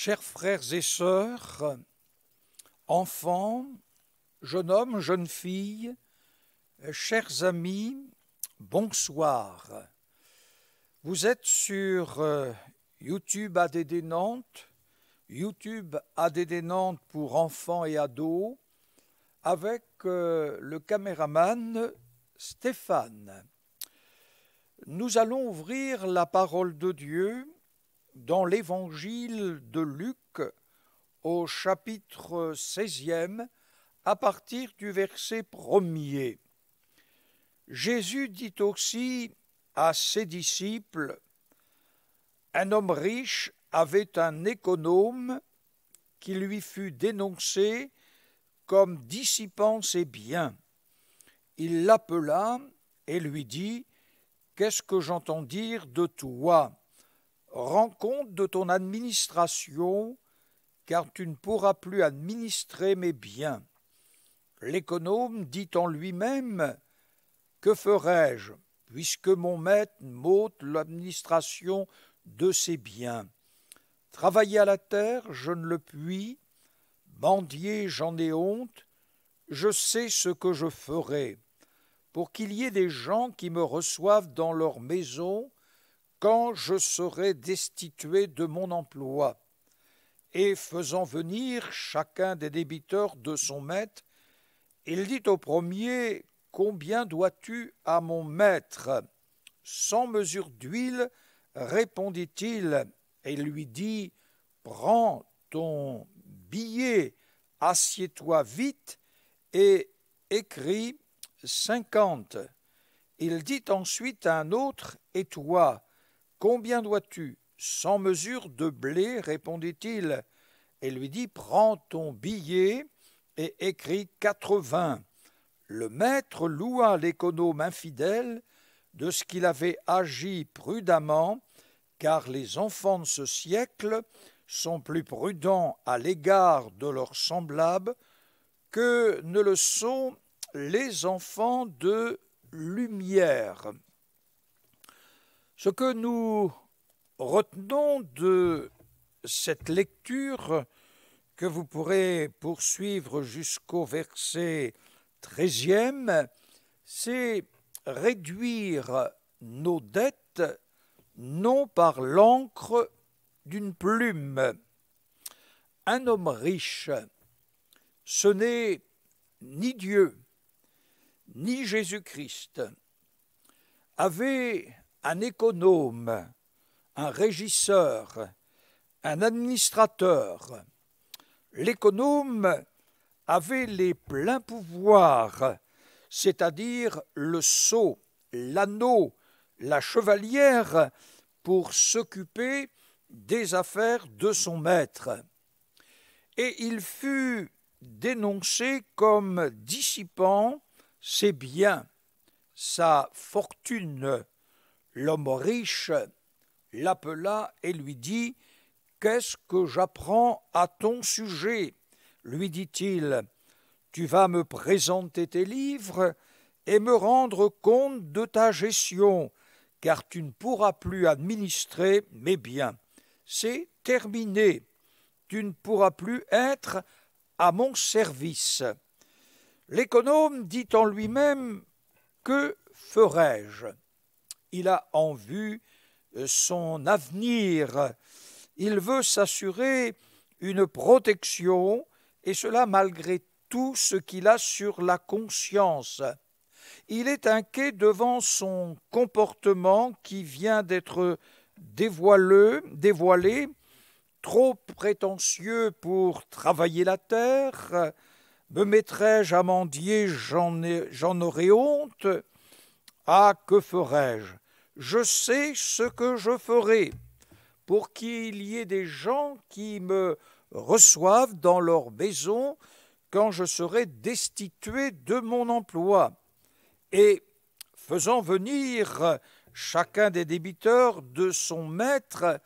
Chers frères et sœurs, enfants, jeunes hommes, jeunes filles, chers amis, bonsoir. Vous êtes sur YouTube ADD Nantes, YouTube ADD Nantes pour enfants et ados, avec le caméraman Stéphane. Nous allons ouvrir la parole de Dieu dans l'évangile de Luc au chapitre 16e à partir du verset 1er. Jésus dit aussi à ses disciples: un homme riche avait un économe qui lui fut dénoncé comme dissipant ses biens. Il l'appela et lui dit: qu'est-ce que j'entends dire de toi? Rends compte de ton administration, car tu ne pourras plus administrer mes biens. L'économe dit en lui-même: que ferai-je, puisque mon maître m'ôte l'administration de ses biens? Travailler à la terre, je ne le puis, mendier, j'en ai honte, je sais ce que je ferai, pour qu'il y ait des gens qui me reçoivent dans leur maison quand je serai destitué de mon emploi. Et faisant venir chacun des débiteurs de son maître, il dit au premier: combien dois-tu à mon maître? 100 mesures d'huile, répondit-il, et lui dit: prends ton billet, assieds-toi vite et écris 50. Il dit ensuite à un autre: et toi, combien dois-tu? 100 mesures de blé, répondit-il, et lui dit: prends ton billet et écris 80. Le maître loua l'économe infidèle de ce qu'il avait agi prudemment, car les enfants de ce siècle sont plus prudents à l'égard de leurs semblables que ne le sont les enfants de lumière. Ce que nous retenons de cette lecture, que vous pourrez poursuivre jusqu'au verset 13e, c'est réduire nos dettes non par l'encre d'une plume. Un homme riche, ce n'est ni Dieu, ni Jésus-Christ, avait un économe, un régisseur, un administrateur. L'économe avait les pleins pouvoirs, c'est-à-dire le sceau, l'anneau, la chevalière, pour s'occuper des affaires de son maître. Et il fut dénoncé comme dissipant ses biens, sa fortune. L'homme riche l'appela et lui dit: qu'est-ce que j'apprends à ton sujet? Lui dit-il: tu vas me présenter tes livres et me rendre compte de ta gestion, car tu ne pourras plus administrer mes biens. C'est terminé. Tu ne pourras plus être à mon service. L'économe dit en lui-même: que ferai-je? Il a en vue son avenir. Il veut s'assurer une protection, et cela malgré tout ce qu'il a sur la conscience. Il est inquiet devant son comportement qui vient d'être dévoilé, trop prétentieux pour travailler la terre. Me mettrai-je à mendier, j'en aurai honte. Ah, que ferai-je? Je sais ce que je ferai, pour qu'il y ait des gens qui me reçoivent dans leur maison quand je serai destitué de mon emploi. Et faisant venir chacun des débiteurs de son maître,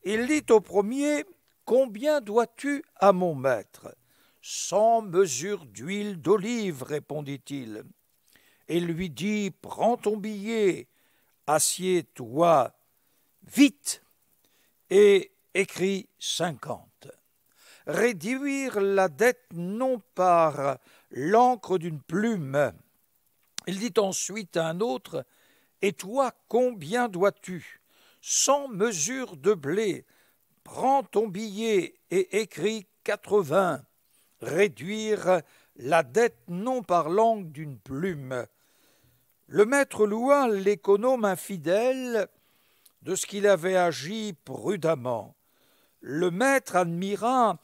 il dit au premier: combien dois-tu à mon maître? 100 mesures d'huile d'olive, répondit-il. Et lui dit: prends ton billet, assieds-toi vite et écrit 50. Réduire la dette non par l'encre d'une plume. Il dit ensuite à un autre, « Et toi, combien dois-tu? 100 mesures de blé. Prends ton billet et écris 80. Réduire la dette non par l'encre d'une plume. » Le maître loua l'économe infidèle de ce qu'il avait agi prudemment. Le maître admira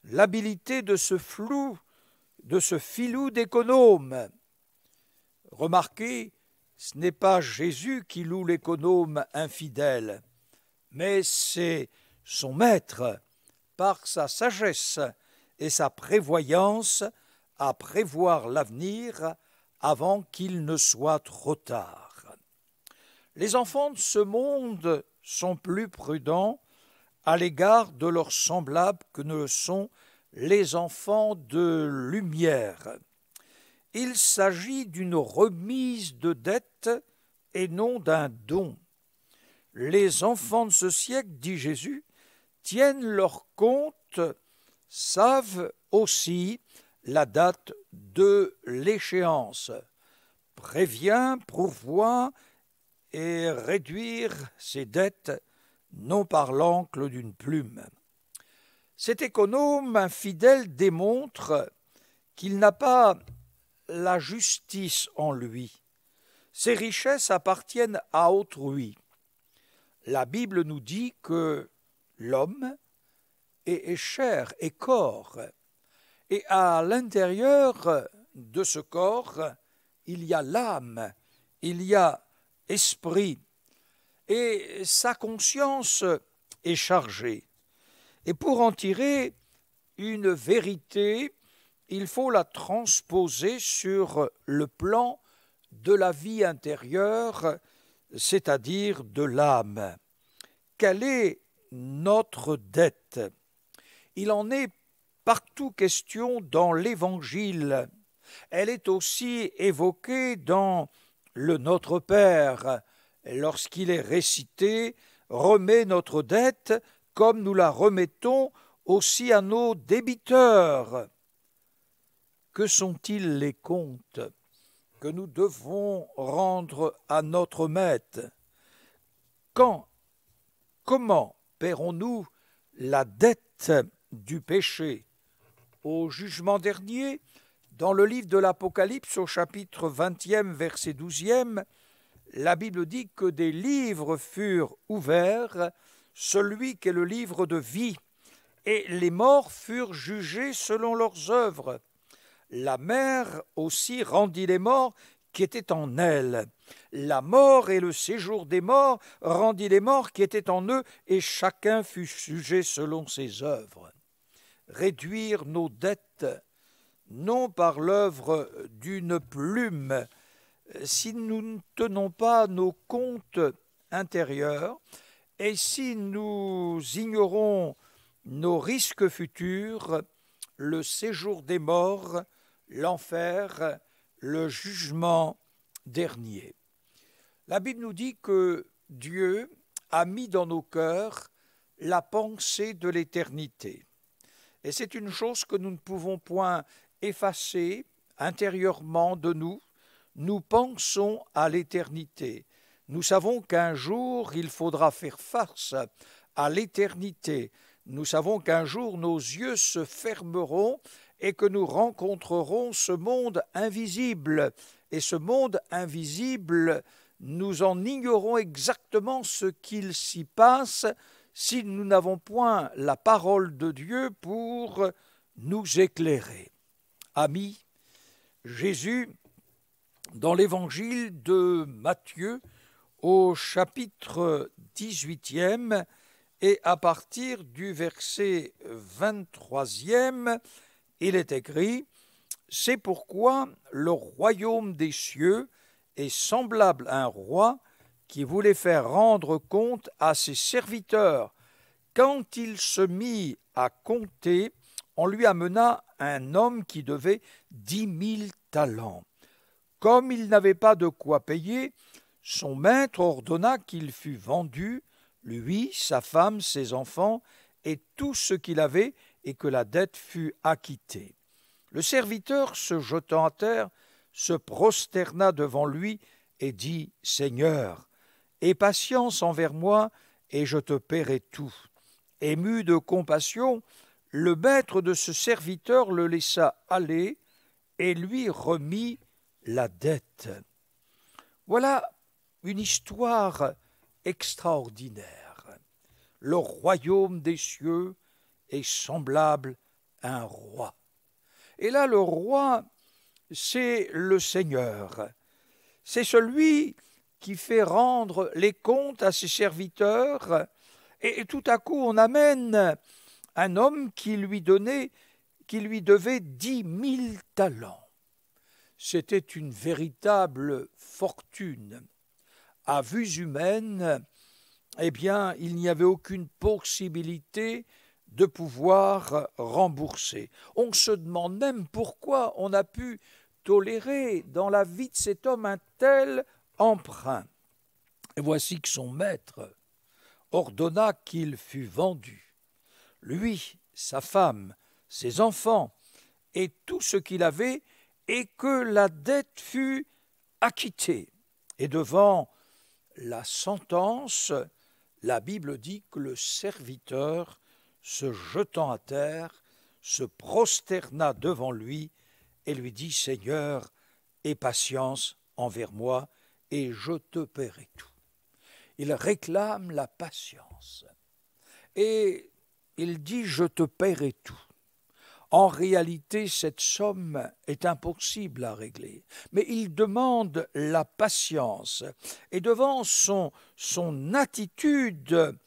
l'habileté de ce filou d'économe. Remarquez, ce n'est pas Jésus qui loue l'économe infidèle, mais c'est son maître, par sa sagesse et sa prévoyance, à prévoir l'avenir avant qu'il ne soit trop tard. Les enfants de ce monde sont plus prudents à l'égard de leurs semblables que ne le sont les enfants de lumière. Il s'agit d'une remise de dette et non d'un don. Les enfants de ce siècle, dit Jésus, tiennent leur compte, savent aussi la date de l'échéance, prévient, pourvoit et réduire ses dettes non par l'encre d'une plume. Cet économe infidèle démontre qu'il n'a pas la justice en lui. Ses richesses appartiennent à autrui. La Bible nous dit que l'homme est chair et corps, et à l'intérieur de ce corps, il y a l'âme, il y a esprit, et sa conscience est chargée. Et pour en tirer une vérité, il faut la transposer sur le plan de la vie intérieure, c'est-à-dire de l'âme. Quelle est notre dette? Il en est partout question dans l'Évangile. Elle est aussi évoquée dans le Notre Père, lorsqu'il est récité « Remets notre dette comme nous la remettons aussi à nos débiteurs ». Que sont-ils les comptes que nous devons rendre à notre maître? Quand, comment paierons-nous la dette du péché? Au jugement dernier, dans le livre de l'Apocalypse, au chapitre 20e, verset 12e, la Bible dit que des livres furent ouverts, celui qui est le livre de vie, et les morts furent jugés selon leurs œuvres. La mer aussi rendit les morts qui étaient en elle. La mort et le séjour des morts rendit les morts qui étaient en eux, et chacun fut jugé selon ses œuvres. Réduire nos dettes, non par l'œuvre d'une plume, si nous ne tenons pas nos comptes intérieurs, et si nous ignorons nos risques futurs, le séjour des morts, l'enfer, le jugement dernier. La Bible nous dit que Dieu a mis dans nos cœurs la pensée de l'éternité. Et c'est une chose que nous ne pouvons point effacer intérieurement de nous. Nous pensons à l'éternité. Nous savons qu'un jour, il faudra faire face à l'éternité. Nous savons qu'un jour, nos yeux se fermeront et que nous rencontrerons ce monde invisible. Et ce monde invisible, nous en ignorons exactement ce qu'il s'y passe si nous n'avons point la parole de Dieu pour nous éclairer. Amis, Jésus, dans l'évangile de Matthieu, au chapitre 18e, et à partir du verset 23e, il est écrit « C'est pourquoi le royaume des cieux est semblable à un roi qui voulait faire rendre compte à ses serviteurs. Quand il se mit à compter, on lui amena un homme qui devait 10 000 talents. Comme il n'avait pas de quoi payer, son maître ordonna qu'il fût vendu, lui, sa femme, ses enfants et tout ce qu'il avait, et que la dette fut acquittée. Le serviteur, se jetant à terre, se prosterna devant lui et dit, « Seigneur, aie patience envers moi, et je te paierai tout. » Ému de compassion, le maître de ce serviteur le laissa aller et lui remit la dette. Voilà une histoire extraordinaire. Le royaume des cieux est semblable à un roi. Et là, le roi, c'est le Seigneur. C'est celui qui fait rendre les comptes à ses serviteurs. Et tout à coup, on amène un homme qui lui devait 10 000 talents. C'était une véritable fortune. À vue humaine, eh bien, il n'y avait aucune possibilité de pouvoir rembourser. On se demande même pourquoi on a pu tolérer dans la vie de cet homme un tel emprunt. Et voici que son maître ordonna qu'il fût vendu. Lui, sa femme, ses enfants et tout ce qu'il avait, et que la dette fût acquittée. Et devant la sentence, la Bible dit que le serviteur, se jetant à terre, se prosterna devant lui et lui dit, « Seigneur, aie patience envers moi, et je te paierai tout. » Il réclame la patience. Et il dit, « Je te paierai tout. » En réalité, cette somme est impossible à régler, mais il demande la patience. Et devant son attitude,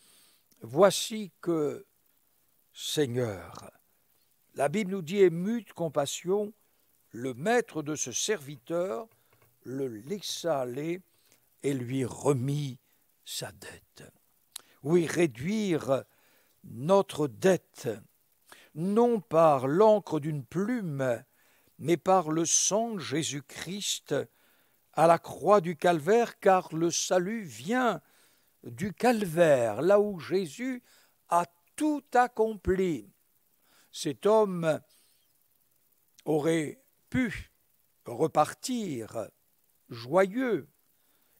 voici que, Seigneur, la Bible nous dit, ému de compassion, le maître de ce serviteur le laissa aller et lui remit sa dette. Oui, réduire notre dette, non par l'encre d'une plume, mais par le sang de Jésus-Christ à la croix du calvaire, car le salut vient du calvaire, là où Jésus a tout accompli. Cet homme aurait pu repartir joyeux,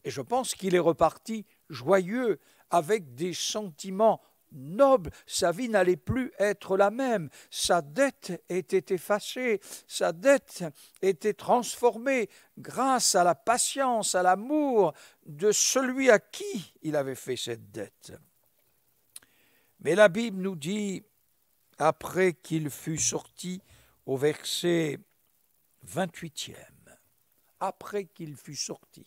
et je pense qu'il est reparti joyeux avec des sentiments noble, sa vie n'allait plus être la même, sa dette était effacée, sa dette était transformée grâce à la patience, à l'amour de celui à qui il avait fait cette dette. Mais la Bible nous dit, après qu'il fut sorti au verset 28e, après qu'il fut sorti,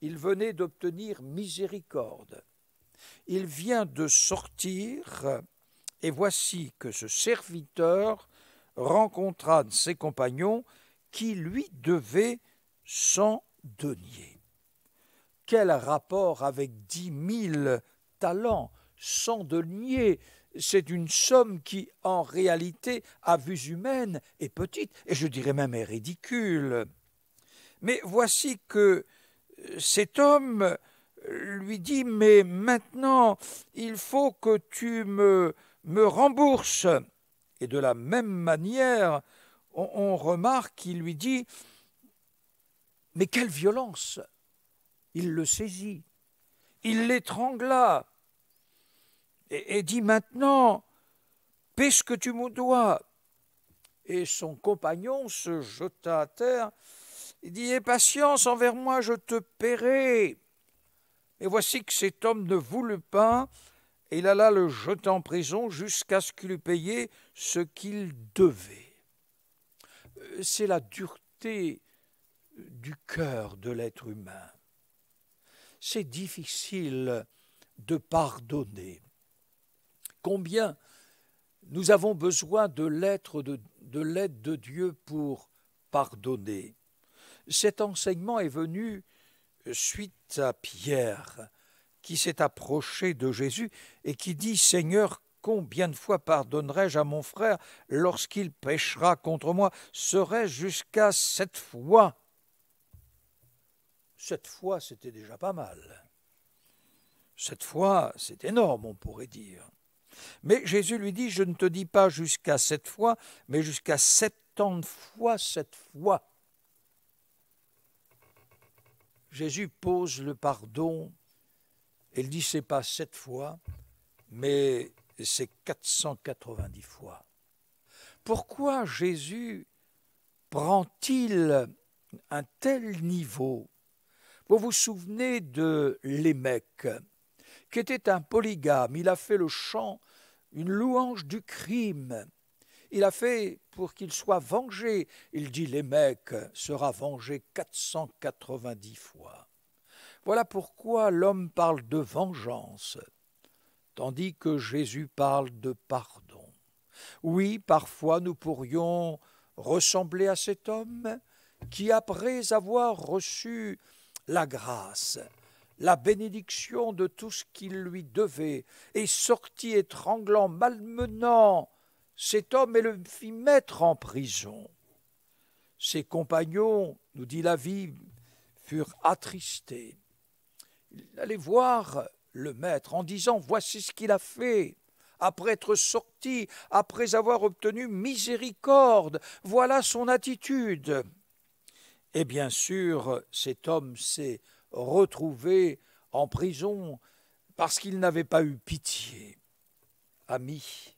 il venait d'obtenir miséricorde. Il vient de sortir, et voici que ce serviteur rencontra ses compagnons qui lui devaient 100 deniers. Quel rapport avec 10 000 talents, 100 deniers? C'est une somme qui, en réalité, à vue humaine, est petite, et je dirais même est ridicule. Mais voici que cet homme lui dit, mais maintenant, il faut que tu me rembourses. Et de la même manière, on remarque qu'il lui dit, mais quelle violence! Il le saisit, il l'étrangla, et dit, maintenant, paie ce que tu me dois. Et son compagnon se jeta à terre, il dit, aie patience envers moi, je te paierai. Et voici que cet homme ne voulut pas, et il alla le jeter en prison jusqu'à ce qu'il eût payé ce qu'il devait. C'est la dureté du cœur de l'être humain. C'est difficile de pardonner. Combien nous avons besoin de l'aide de Dieu pour pardonner. Cet enseignement est venu suite à Pierre, qui s'est approché de Jésus et qui dit, « Seigneur, combien de fois pardonnerai-je à mon frère lorsqu'il péchera contre moi? Serait-ce jusqu'à 7 fois ?» 7 fois, c'était déjà pas mal. 7 fois, c'est énorme, on pourrait dire. Mais Jésus lui dit, je ne te dis pas jusqu'à 7 fois, mais jusqu'à 70 fois 7 fois. Jésus pose le pardon, et il dit, c'est pas 7 fois, mais c'est 490 fois. Pourquoi Jésus prend-il un tel niveau? Vous vous souvenez de Lémec, qui était un polygame. Il a fait le chant, une louange du crime. Il a fait pour qu'il soit vengé. Il dit Lémec sera vengé 490 fois. Voilà pourquoi l'homme parle de vengeance, tandis que Jésus parle de pardon. Oui, parfois nous pourrions ressembler à cet homme qui, après avoir reçu la grâce, la bénédiction de tout ce qu'il lui devait, est sorti étranglant, malmenant cet homme et le fit mettre en prison. Ses compagnons, nous dit la vie, furent attristés. Il allait voir le maître en disant « Voici ce qu'il a fait ». Après être sorti, après avoir obtenu miséricorde, voilà son attitude. Et bien sûr, cet homme s'est retrouvé en prison parce qu'il n'avait pas eu pitié. Amis,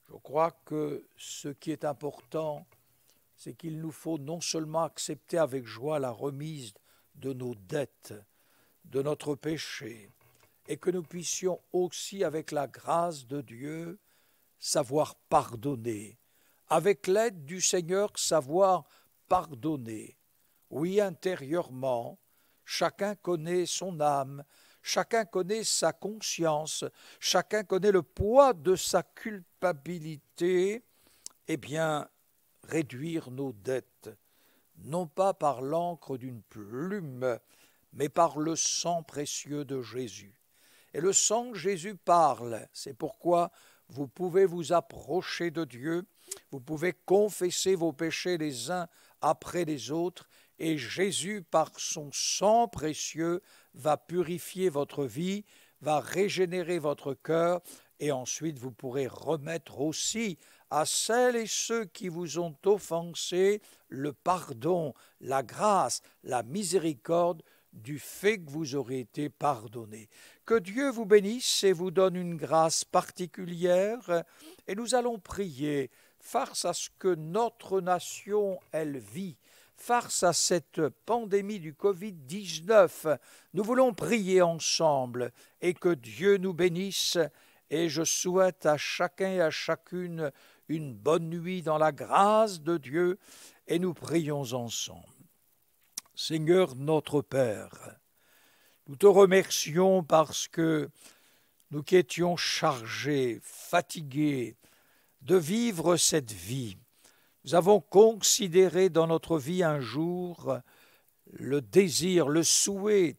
je crois que ce qui est important, c'est qu'il nous faut non seulement accepter avec joie la remise de nos dettes, de notre péché, et que nous puissions aussi, avec la grâce de Dieu, savoir pardonner. Avec l'aide du Seigneur, savoir pardonner. Oui, intérieurement, chacun connaît son âme, chacun connaît sa conscience, chacun connaît le poids de sa culpabilité. Eh bien, réduire nos dettes, non pas par l'encre d'une plume, mais par le sang précieux de Jésus. Et le sang de Jésus parle, c'est pourquoi vous pouvez vous approcher de Dieu, vous pouvez confesser vos péchés les uns après les autres, et Jésus, par son sang précieux, va purifier votre vie, va régénérer votre cœur, et ensuite vous pourrez remettre aussi à celles et ceux qui vous ont offensés le pardon, la grâce, la miséricorde du fait que vous aurez été pardonné. Que Dieu vous bénisse et vous donne une grâce particulière, et nous allons prier face à ce que notre nation, elle vit, face à cette pandémie du Covid-19. Nous voulons prier ensemble et que Dieu nous bénisse, et je souhaite à chacun et à chacune une bonne nuit dans la grâce de Dieu, et nous prions ensemble. Seigneur notre Père, nous te remercions parce que nous qui étions chargés, fatigués de vivre cette vie, nous avons considéré dans notre vie un jour le désir, le souhait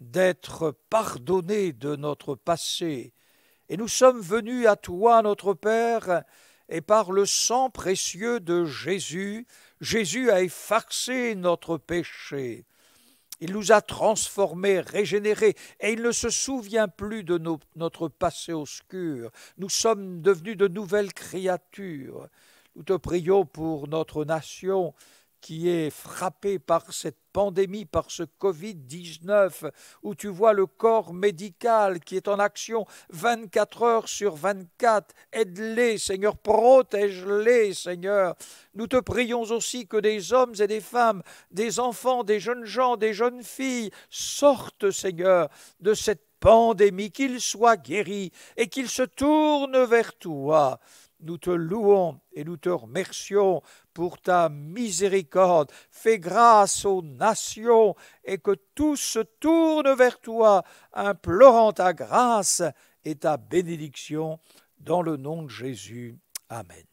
d'être pardonnés de notre passé. Et nous sommes venus à toi, notre Père, et par le sang précieux de Jésus, Jésus a effacé notre péché. Il nous a transformés, régénérés, et il ne se souvient plus de notre passé obscur. Nous sommes devenus de nouvelles créatures. Nous te prions pour notre nation qui est frappée par cette pandémie, par ce Covid-19, où tu vois le corps médical qui est en action 24 heures sur 24. Aide-les, Seigneur, protège-les, Seigneur. Nous te prions aussi que des hommes et des femmes, des enfants, des jeunes gens, des jeunes filles sortent, Seigneur, de cette pandémie, qu'ils soient guéris et qu'ils se tournent vers toi. Nous te louons et nous te remercions pour ta miséricorde. Fais grâce aux nations et que tous se tournent vers toi, implorant ta grâce et ta bénédiction dans le nom de Jésus. Amen.